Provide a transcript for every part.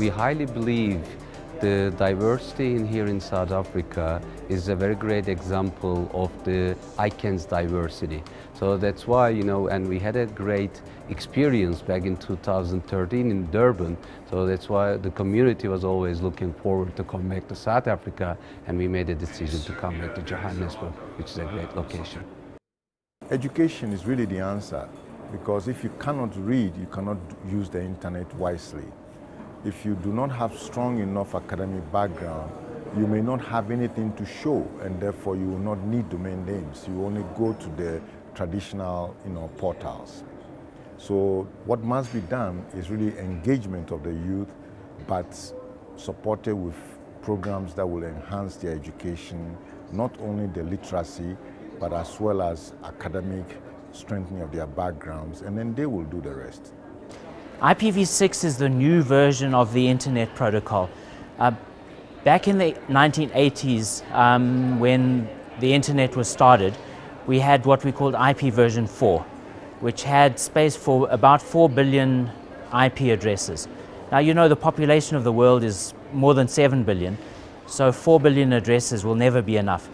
we highly believe the diversity here in South Africa is a very great example of the ICANN's diversity. So that's why, and we had a great experience back in 2013 in Durban. So that's why the community was always looking forward to come back to South Africa, and we made a decision to come back to Johannesburg, which is a great location. Education is really the answer, because if you cannot read, you cannot use the internet wisely. If you do not have strong enough academic background, you may not have anything to show, and therefore you will not need domain names. You only go to the traditional, portals. So what must be done is really engagement of the youth, but supported with programs that will enhance their education, not only the literacy, but as well as academic strengthening of their backgrounds, and then they will do the rest. IPv6 is the new version of the Internet Protocol. Back in the 1980s, when the Internet was started, we had what we called IP version 4, which had space for about 4 billion IP addresses. Now, the population of the world is more than 7 billion, so 4 billion addresses will never be enough.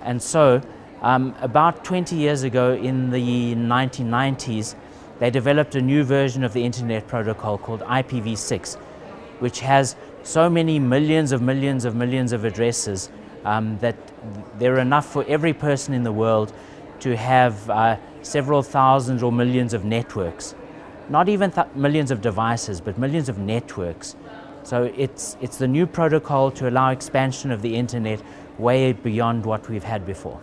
And so, about 20 years ago, in the 1990s, they developed a new version of the Internet Protocol called IPv6, which has so many millions of addresses that there are enough for every person in the world to have several thousands or millions of networks. Not even millions of devices, but millions of networks. So it's the new protocol to allow expansion of the Internet way beyond what we've had before.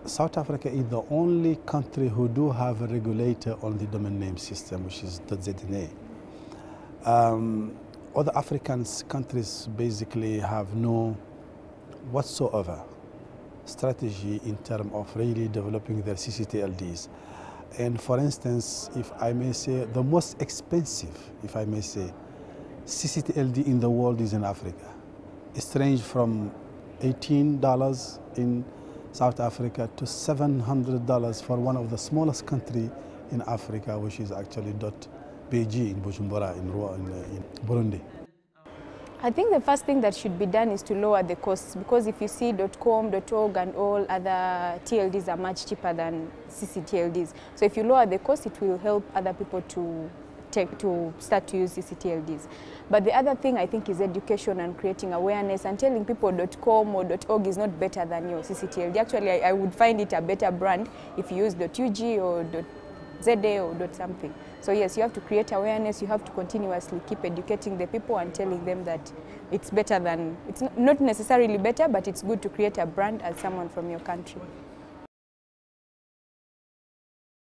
South Africa is the only country who do have a regulator on the domain name system, which is .ZNA. Other African countries basically have no whatsoever strategy in terms of really developing their ccTLDs. And for instance, if I may say, the most expensive, if I may say, ccTLD in the world is in Africa. It's ranged from $18 in South Africa to $700 for one of the smallest country in Africa, which is actually .BG in Bujumbura in Burundi. I think the first thing that should be done is to lower the costs, because if you see .com, .org and all other TLDs are much cheaper than ccTLDs. So if you lower the cost, it will help other people to start to use ccTLDs. But the other thing I think is education and creating awareness and telling people .com or .org is not better than your ccTLD. Actually, I would find it a better brand if you use .ug or .za or .something. So yes, you have to create awareness, you have to continuously keep educating the people and telling them that it's better than, it's not necessarily better, but it's good to create a brand as someone from your country.